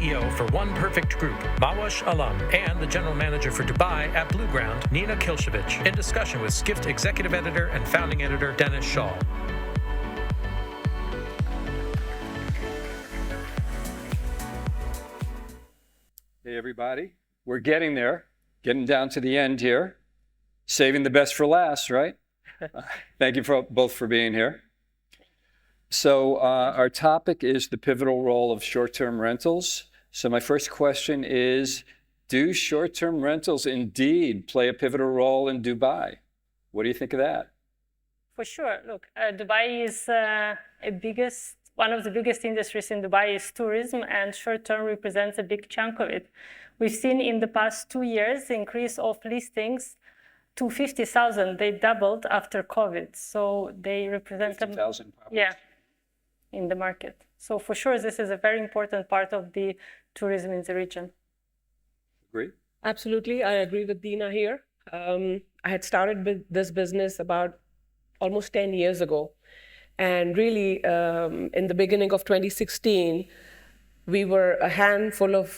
CEO for One Perfect Group, Mahwussh Alam, and the General Manager for Dubai at Blueground, Nina Klishevich, in discussion with Skift Executive Editor and Founding Editor Dennis Schaal. Hey everybody, we're getting there, getting down to the end here. Saving the best for last, right? Thank you both for being here. So our topic is the pivotal role of short-term rentals. So my first question is, do short-term rentals indeed play a pivotal role in Dubai? What do you think of that? For sure. Look, Dubai is one of the biggest industries in Dubai is tourism, and short-term represents a big chunk of it. We've seen in the past 2 years the increase of listings to 50,000. They doubled after COVID. So they represent 50,000 properties. Yeah, in the market. So for sure, this is a very important part of the tourism in the region. Agree? Absolutely, I agree with Dina here. I had started with this business about almost 10 years ago. And really, in the beginning of 2016, we were a handful of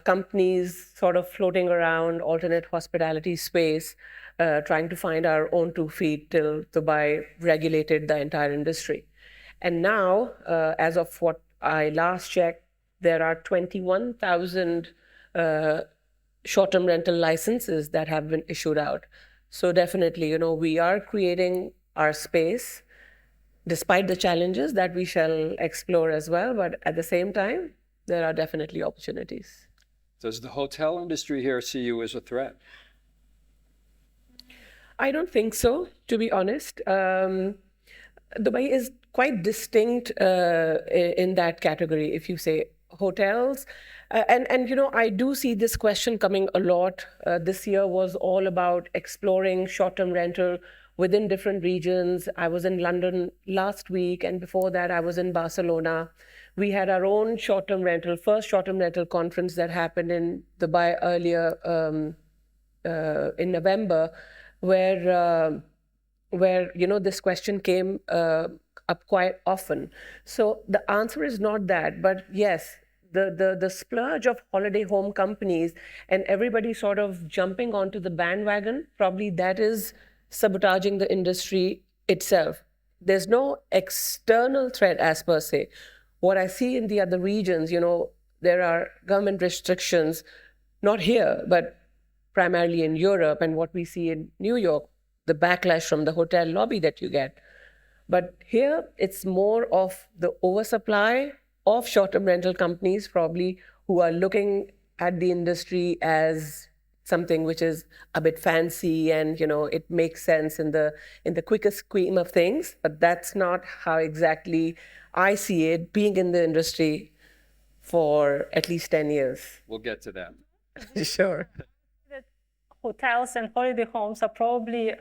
companies sort of floating around alternate hospitality space, trying to find our own 2 feet till Dubai regulated the entire industry. And now, as of what I last checked, there are 21,000 short-term rental licenses that have been issued out. So definitely, we are creating our space, despite the challenges that we shall explore as well. But at the same time, there are definitely opportunities. Does the hotel industry here see you as a threat? I don't think so, to be honest. Dubai is quite distinct in that category, if you say hotels. And I do see this question coming a lot. This year was all about exploring short-term rental within different regions. I was in London last week, and before that I was in Barcelona. We had our own first short-term rental conference that happened in Dubai earlier in November, where this question came up quite often. So the answer is not that, but yes, the splurge of holiday home companies and everybody sort of jumping onto the bandwagon, probably that is sabotaging the industry itself. There's no external threat as per se. What I see in the other regions, there are government restrictions, not here, but primarily in Europe, and what we see in New York, the backlash from the hotel lobby that you get. But here, it's more of the oversupply of short-term rental companies, probably, who are looking at the industry as something which is a bit fancy and it makes sense in the quickest scheme of things, but that's not how exactly I see it, being in the industry for at least 10 years. We'll get to that. Sure. Hotels and holiday homes are probably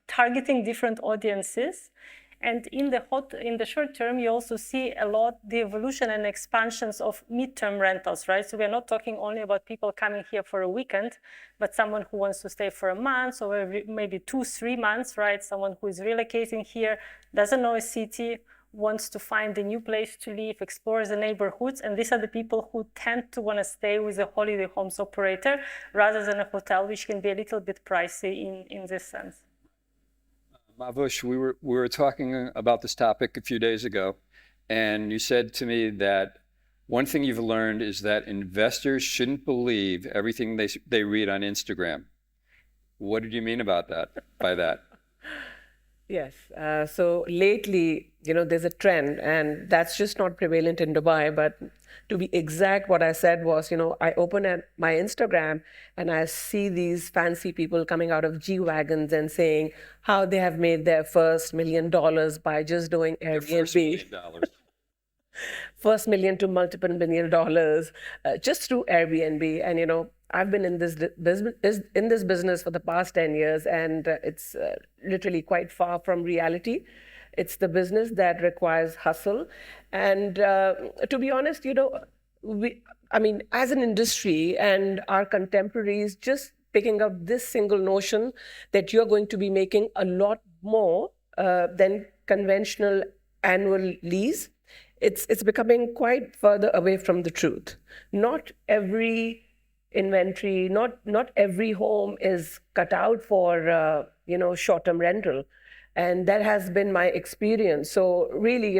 targeting different audiences. And in the short term, you also see a lot the evolution and expansions of mid-term rentals, right? So we're not talking only about people coming here for a weekend, but someone who wants to stay for a month or maybe 2-3 months, right? Someone who is relocating here, doesn't know a city, wants to find a new place to live, explore the neighborhoods. And these are the people who tend to want to stay with a holiday homes operator rather than a hotel, which can be a little bit pricey in this sense. Mahwussh, we were talking about this topic a few days ago, and you said to me that one thing you've learned is that investors shouldn't believe everything they read on Instagram. What did you mean about that? By that? Yes. So lately, there's a trend, and that's just not prevalent in Dubai. But to be exact, what I said was, I open at my Instagram and I see these fancy people coming out of G-Wagons and saying how they have made their first $1 million by just doing Airbnb. First million to multiple $1 million just through Airbnb. And, I've been in this business for the past 10 years, and it's literally quite far from reality. It's the business that requires hustle. And to be honest, as an industry and our contemporaries, just picking up this single notion that you're going to be making a lot more than conventional annual lease it's becoming quite further away from the truth. Not every inventory, not every home is cut out for short-term rental, and that has been my experience. So really,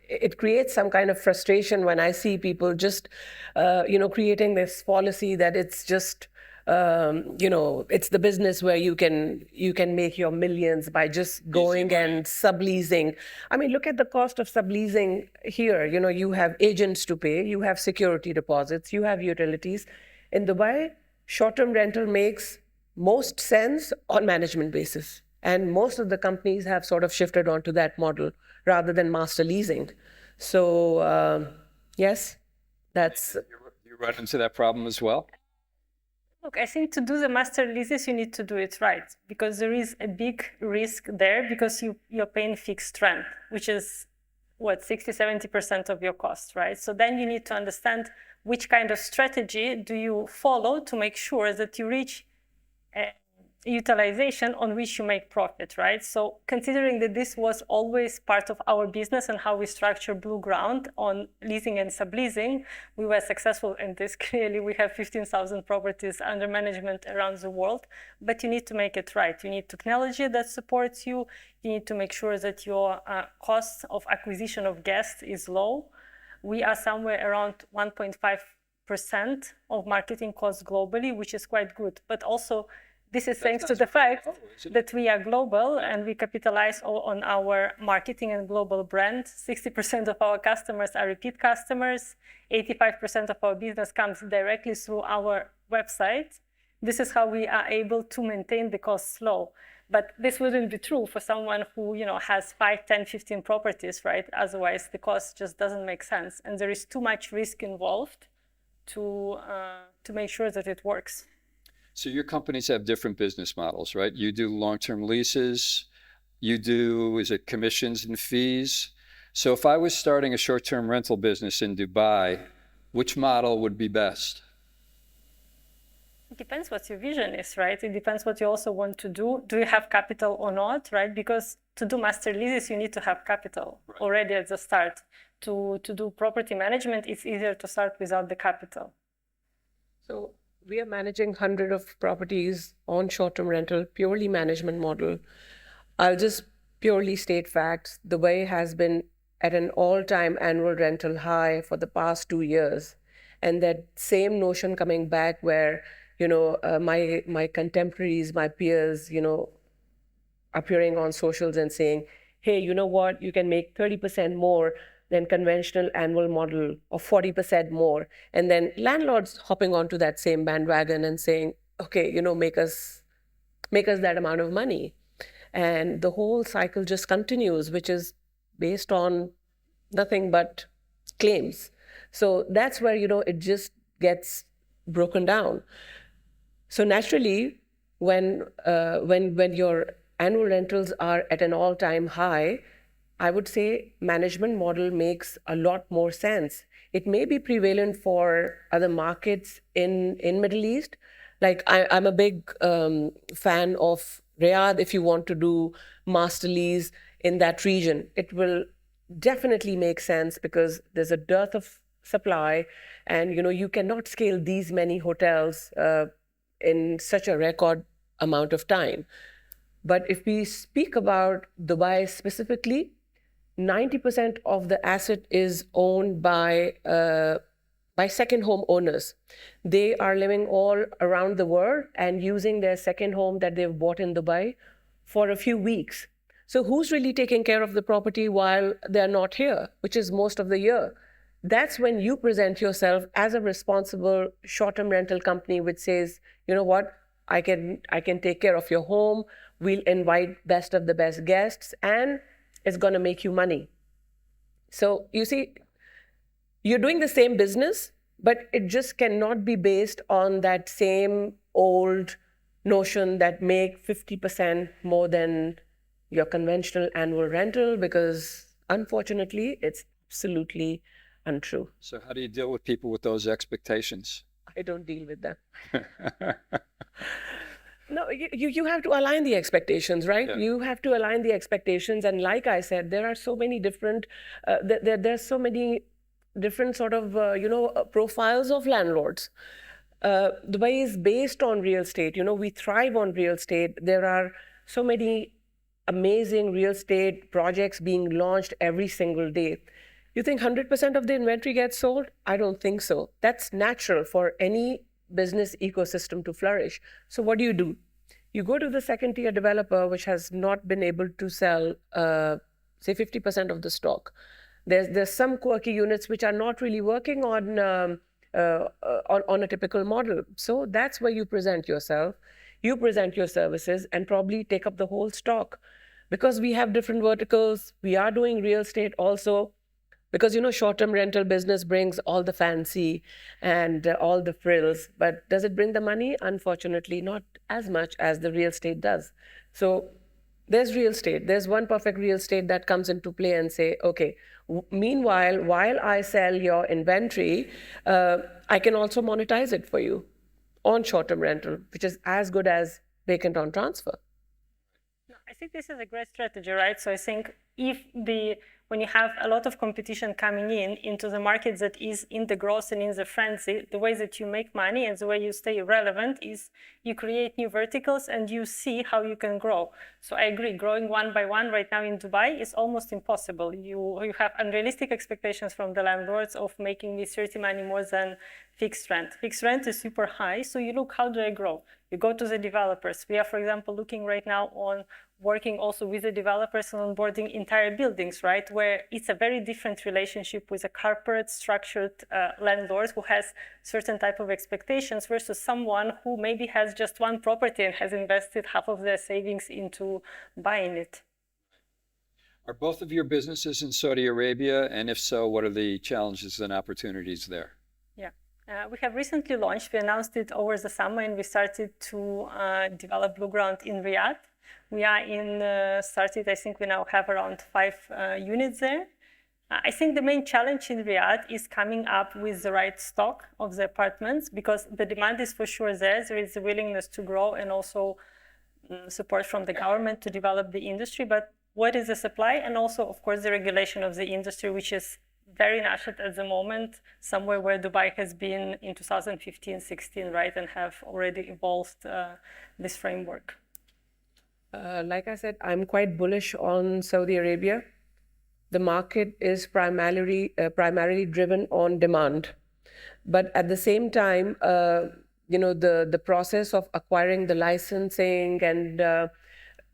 it creates some kind of frustration when I see people just creating this policy that it's just it's the business where you can make your millions by just going and subleasing. I mean, look at the cost of subleasing here. You have agents to pay, you have security deposits, you have utilities. In Dubai, short-term rental makes most sense on management basis. And most of the companies have sort of shifted onto that model rather than master leasing. So yes, that's... You run into that problem as well? Look, I think to do the master leases, you need to do it right, because there is a big risk there, because you're paying fixed rent, which is, 60-70% of your cost, right? So then you need to understand which kind of strategy do you follow to make sure that you reach utilization on which you make profit, right? So considering that this was always part of our business and how we structure Blueground on leasing and subleasing, we were successful in this. Clearly, we have 15,000 properties under management around the world, but you need to make it right. You need technology that supports you. You need to make sure that your cost of acquisition of guests is low. We are somewhere around 1.5% of marketing costs globally, which is quite good, but also this is thanks to the fact that we are global and we capitalize on our marketing and global brand. 60% of our customers are repeat customers. 85% of our business comes directly through our website. This is how we are able to maintain the costs low. But this wouldn't be true for someone who has 5, 10, 15 properties, right? Otherwise, the cost just doesn't make sense. And there is too much risk involved to make sure that it works. So your companies have different business models, right? You do long-term leases, you do, is it commissions and fees? So if I was starting a short-term rental business in Dubai, which model would be best? It depends what your vision is, right? It depends what you also want to do. Do you have capital or not, right? Because to do master leases, you need to have capital already at the start. To do property management, it's easier to start without the capital. So we are managing hundreds of properties on short-term rental, purely management model. I'll just purely state facts. Dubai has been at an all-time annual rental high for the past 2 years. And that same notion coming back where, my contemporaries, my peers, appearing on socials and saying, hey, you know what, you can make 30% more than conventional annual model, or 40% more. And then landlords hopping onto that same bandwagon and saying, okay, make us that amount of money. And the whole cycle just continues, which is based on nothing but claims. So that's where, it just gets broken down. So naturally, when your annual rentals are at an all-time high, I would say management model makes a lot more sense. It may be prevalent for other markets in Middle East. Like I'm a big fan of Riyadh. If you want to do master lease in that region, it will definitely make sense because there's a dearth of supply, and you cannot scale these many hotels in such a record amount of time. But if we speak about Dubai specifically, 90% of the asset is owned by second home owners. They are living all around the world and using their second home that they've bought in Dubai for a few weeks. So who's really taking care of the property while they're not here, which is most of the year? That's when you present yourself as a responsible short-term rental company, which says, you know what, I can take care of your home. We'll invite best of the best guests, and it's going to make you money. So you see, you're doing the same business, but it just cannot be based on that same old notion that make 50% more than your conventional annual rental, because unfortunately, it's absolutely untrue. So how do you deal with people with those expectations? I don't deal with them. No, you have to align the expectations, right? Yeah. You have to align the expectations. And like I said, there are so many different, there's so many different sort of, profiles of landlords. Dubai is based on real estate. We thrive on real estate. There are so many amazing real estate projects being launched every single day. You think 100% of the inventory gets sold? I don't think so. That's natural for any business ecosystem to flourish. So what do? You go to the second tier developer, which has not been able to sell, say, 50% of the stock. There's some quirky units which are not really working on a typical model. So that's where you present yourself, you present your services, and probably take up the whole stock. Because we have different verticals, we are doing real estate also. Because, short-term rental business brings all the fancy and all the frills, but does it bring the money? Unfortunately, not as much as the real estate does. So there's real estate. There's one perfect real estate that comes into play and say, okay, meanwhile, while I sell your inventory, I can also monetize it for you on short-term rental, which is as good as vacant on transfer. I think this is a great strategy, right? So I think when you have a lot of competition coming into the market that is in the growth and in the frenzy, the way that you make money and the way you stay relevant is you create new verticals and you see how you can grow. So I agree, growing one by one right now in Dubai is almost impossible. You have unrealistic expectations from the landlords of making me 30 money more than fixed rent. Fixed rent is super high, so you look, how do I grow? You go to the developers. We are, for example, looking right now on working also with the developers and onboarding entire buildings, right? Where it's a very different relationship with a corporate structured landlord who has certain type of expectations versus someone who maybe has just one property and has invested half of their savings into buying it. Are both of your businesses in Saudi Arabia? And if so, what are the challenges and opportunities there? Yeah. We have recently launched, we announced it over the summer, and we started to develop Blueground in Riyadh. We are started, I think we now have around 5 units there. I think the main challenge in Riyadh is coming up with the right stock of the apartments, because the demand is for sure there. There is a willingness to grow and also support from the government to develop the industry. But what is the supply? And also, of course, the regulation of the industry, which is very nascent at the moment, somewhere where Dubai has been in 2015-16, right, and have already evolved this framework. Like I said, I'm quite bullish on Saudi Arabia. The market is primarily driven on demand. But at the same time, the process of acquiring the licensing and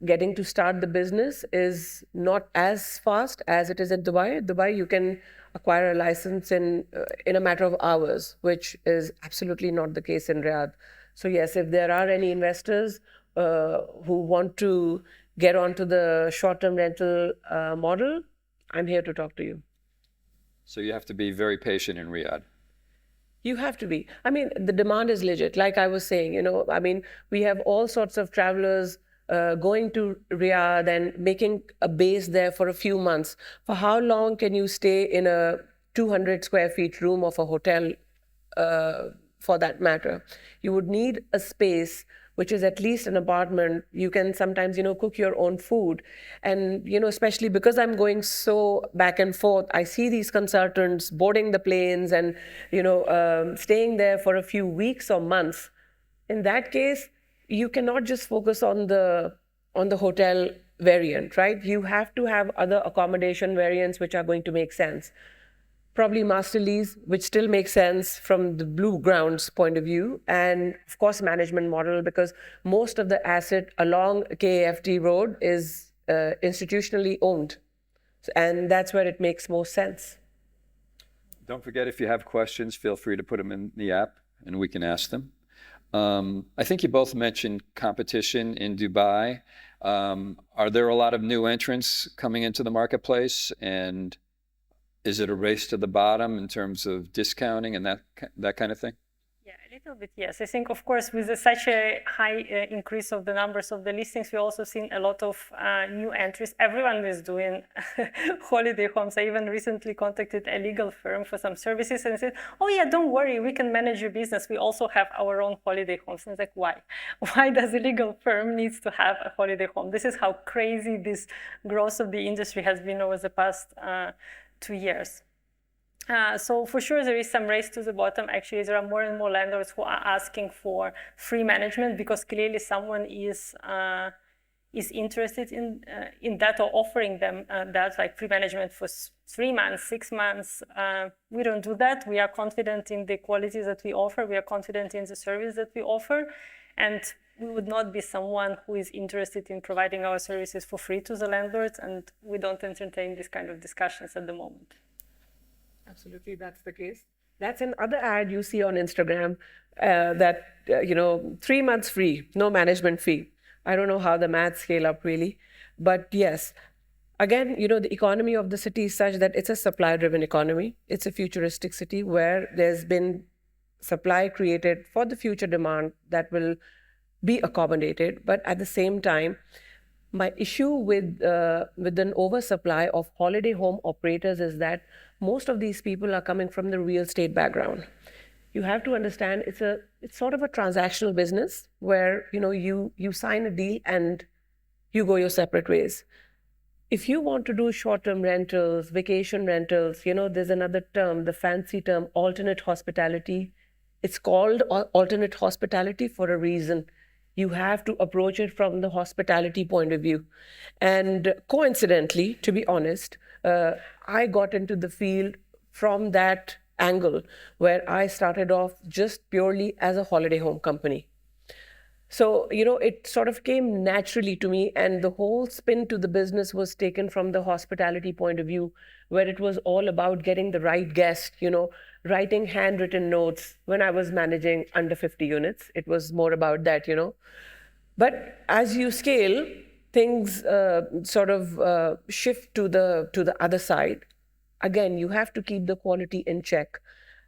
getting to start the business is not as fast as it is in Dubai. Dubai, you can acquire a license in a matter of hours, which is absolutely not the case in Riyadh. So yes, if there are any investors who want to get onto the short-term rental model, I'm here to talk to you. So you have to be very patient in Riyadh. You have to be. I mean, the demand is legit. Like I was saying, we have all sorts of travelers going to Riyadh and making a base there for a few months. For how long can you stay in a 200 square feet room of a hotel, for that matter? You would need a space which is at least an apartment. You can sometimes, cook your own food. And, especially because I'm going so back and forth, I see these consultants boarding the planes and, staying there for a few weeks or months. In that case, you cannot just focus on the hotel variant, right? You have to have other accommodation variants which are going to make sense. Probably master lease, which still makes sense from the Blueground's point of view, and of course management model, because most of the asset along KAFT road is institutionally owned, and that's where it makes most sense. Don't forget, if you have questions, feel free to put them in the app and we can ask them. I think you both mentioned competition in Dubai. Are there a lot of new entrants coming into the marketplace, and is it a race to the bottom in terms of discounting and that kind of thing? Yeah, a little bit, yes. I think, of course, with such a high increase of the numbers of the listings, we also seen a lot of new entries. Everyone is doing holiday homes. I even recently contacted a legal firm for some services and said, oh yeah, don't worry, we can manage your business. We also have our own holiday homes. And it's like, why? Why does a legal firm needs to have a holiday home? This is how crazy this growth of the industry has been over the past 2 years. So for sure, there is some race to the bottom. Actually, there are more and more landlords who are asking for free management because clearly someone is interested in that or offering them that, like free management for 3 months, 6 months. We don't do that. We are confident in the quality that we offer. We are confident in the service that we offer, and we would not be someone who is interested in providing our services for free to the landlords, and we don't entertain this kind of discussions at the moment. Absolutely, that's the case. That's another ad you see on Instagram that, 3 months free, no management fee. I don't know how the maths scale up really. But yes, again, the economy of the city is such that it's a supply-driven economy. It's a futuristic city where there's been supply created for the future demand that will be accommodated. But at the same time, my issue with an oversupply of holiday home operators is that most of these people are coming from the real estate background. You have to understand it's sort of a transactional business where you sign a deal and you go your separate ways. If you want to do short-term rentals, vacation rentals, there's another term, the fancy term, alternate hospitality. It's called alternate hospitality for a reason. You have to approach it from the hospitality point of view. And coincidentally, to be honest, I got into the field from that angle where I started off just purely as a holiday home company. So, it sort of came naturally to me, and the whole spin to the business was taken from the hospitality point of view, where it was all about getting the right guest, writing handwritten notes. When I was managing under 50 units, it was more about that, But as you scale, things sort of shift to the other side. Again, you have to keep the quality in check.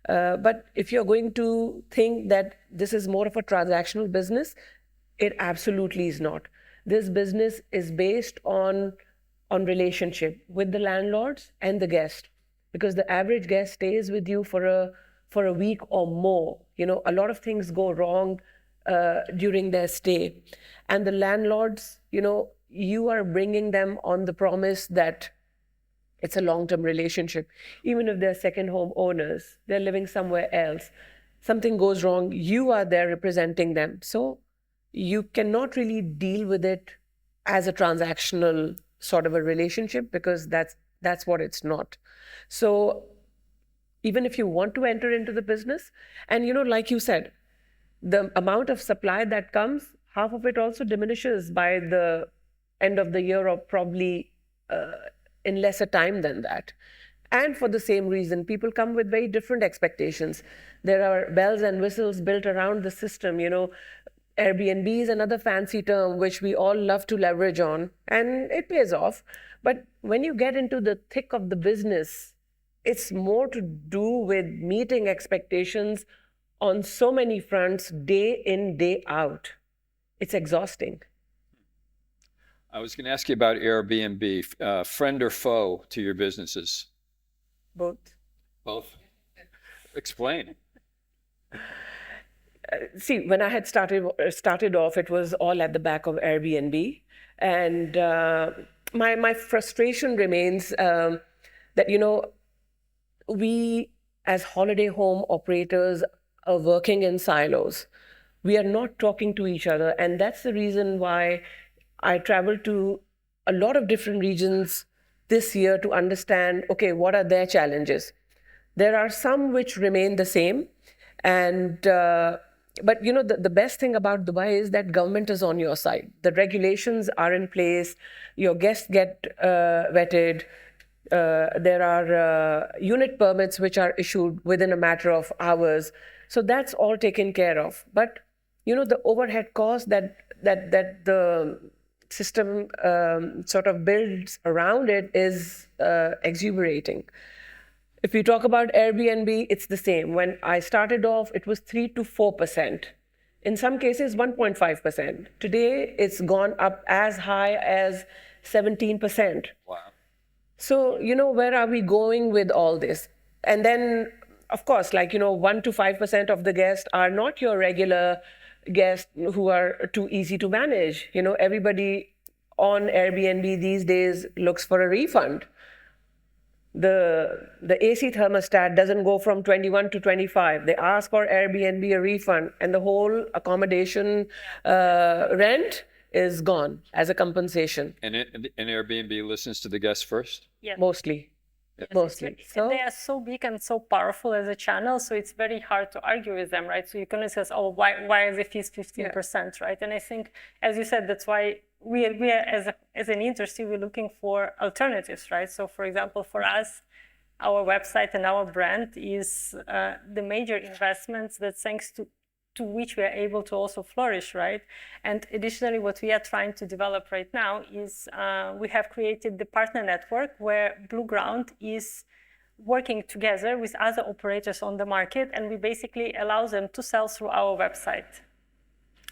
But if you're going to think that this is more of a transactional business, it absolutely is not. This business is based on relationship with the landlords and the guest, because the average guest stays with you for a week or more. A lot of things go wrong during their stay, and the landlords, you are bringing them on the promise that it's a long-term relationship. Even if they're second home owners, they're living somewhere else, something goes wrong, you are there representing them. So you cannot really deal with it as a transactional sort of a relationship, because that's what it's not. So even if you want to enter into the business, and like you said, the amount of supply that comes, half of it also diminishes by the end of the year, or probably in lesser time than that. And for the same reason, people come with very different expectations. There are bells and whistles built around the system. Airbnb is another fancy term which we all love to leverage on, and it pays off. But when you get into the thick of the business, it's more to do with meeting expectations on so many fronts, day in, day out. It's exhausting. I was going to ask you about Airbnb, friend or foe to your businesses? Both. Both? Explain. See, when I had started off, it was all at the back of Airbnb. And my frustration remains that, we as holiday home operators are working in silos. We are not talking to each other. And that's the reason why I traveled to a lot of different regions this year to understand, okay, what are their challenges? There are some which remain the same. And but the best thing about Dubai is that government is on your side. The regulations are in place. Your guests get vetted. There are unit permits which are issued within a matter of hours. So that's all taken care of. But the overhead cost that the system sort of builds around it is exuberating. If we talk about Airbnb, it's the same. When I started off, it was 3 to 4%. In some cases, 1.5%. Today, it's gone up as high as 17%. Wow. So, where are we going with all this? And then, of course, 1 to 5% of the guests are not your regular guests who are too easy to manage. Everybody on Airbnb these days looks for a refund. The AC thermostat doesn't go from 21 to 25. They ask for Airbnb a refund, and the whole accommodation rent is gone as a compensation. And Airbnb listens to the guests first? Yes. Mostly. Mostly. And they are so big and so powerful as a channel, so it's very hard to argue with them, right? So you can say, oh, why are the fees 15%, right? And I think, as you said, that's why we are as an industry, we're looking for alternatives, right? So, for example, for us, our website and our brand is the major investments that thanks to which we are able to also flourish, right? And additionally, what we are trying to develop right now is we have created the partner network where Blueground is working together with other operators on the market, and we basically allow them to sell through our website.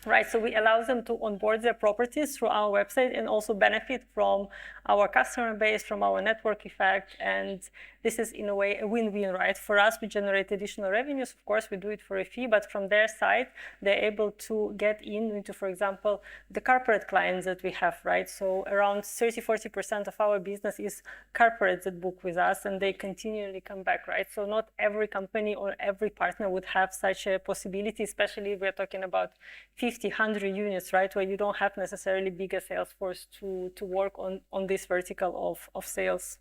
Right, so we allow them to onboard their properties through our website and also benefit from our customer base, from our network effect. And this is, in a way, a win-win, right? For us, we generate additional revenues. Of course, we do it for a fee, but from their side, they're able to get into, for example, the corporate clients that we have, right? So around 30-40% of our business is corporates that book with us, and they continually come back, right? So not every company or every partner would have such a possibility, especially if we're talking about 50, 100 units, right, where you don't have necessarily bigger sales force to work on this vertical of sales.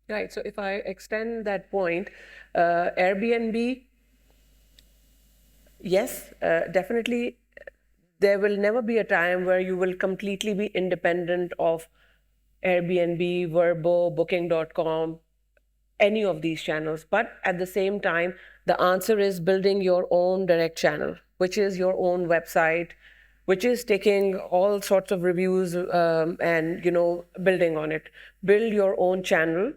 Right. So if I extend that point, Airbnb, yes, definitely, there will never be a time where you will completely be independent of Airbnb, Vrbo, Booking.com, any of these channels. But at the same time, the answer is building your own direct channel, which is your own website, which is taking all sorts of reviews and building on it. Build your own channel.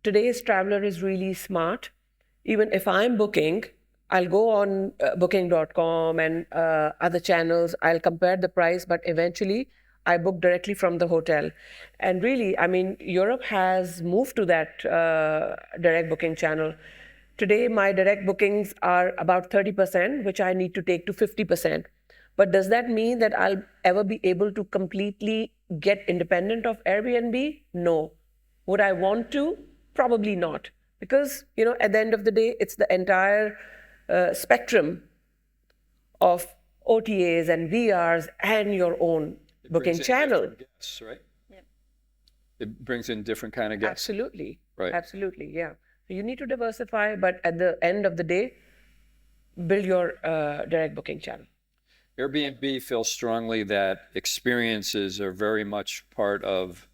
Today's traveler is really smart. Even if I'm booking, I'll go on booking.com and other channels. I'll compare the price, but eventually I book directly from the hotel. And really, I mean, Europe has moved to that direct booking channel. Today, my direct bookings are about 30%, which I need to take to 50%. But does that mean that I'll ever be able to completely get independent of Airbnb? No. Would I want to? Probably not. Because, at the end of the day, it's the entire spectrum of OTAs and VRs and your own booking channel. Guests, right? Yeah. It brings in different kind of guests. Absolutely. Right. Absolutely, yeah. So you need to diversify, but at the end of the day, build your direct booking channel. Airbnb feels strongly that experiences are very much part of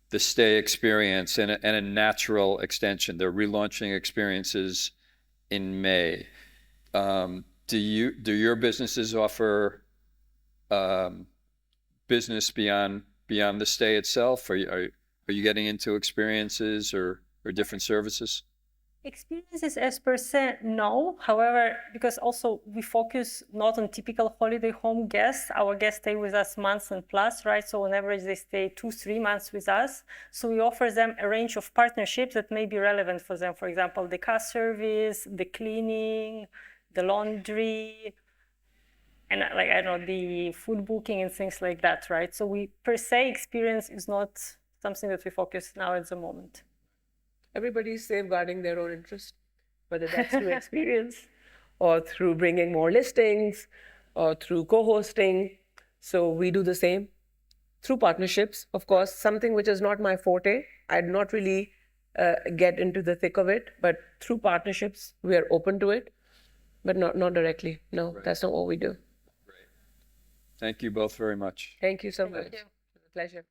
the stay experience and a natural extension. They're relaunching experiences in May. Do your businesses offer business beyond the stay itself? Are you getting into experiences or different services? Experiences as per se, no. However, because also we focus not on typical holiday home guests. Our guests stay with us months and plus, right? So on average, they stay 2-3 months with us. So we offer them a range of partnerships that may be relevant for them. For example, the car service, the cleaning, the laundry, and the food booking and things like that, right? So we per se, experience is not something that we focus now at the moment. Everybody's safeguarding their own interest, whether that's through experience or through bringing more listings or through co-hosting. So we do the same through partnerships, of course, something which is not my forte. I'd not really get into the thick of it, but through partnerships, we are open to it, but not directly. No, right. That's not what we do. Great. Thank you both very much. Thank you so much. It was a pleasure.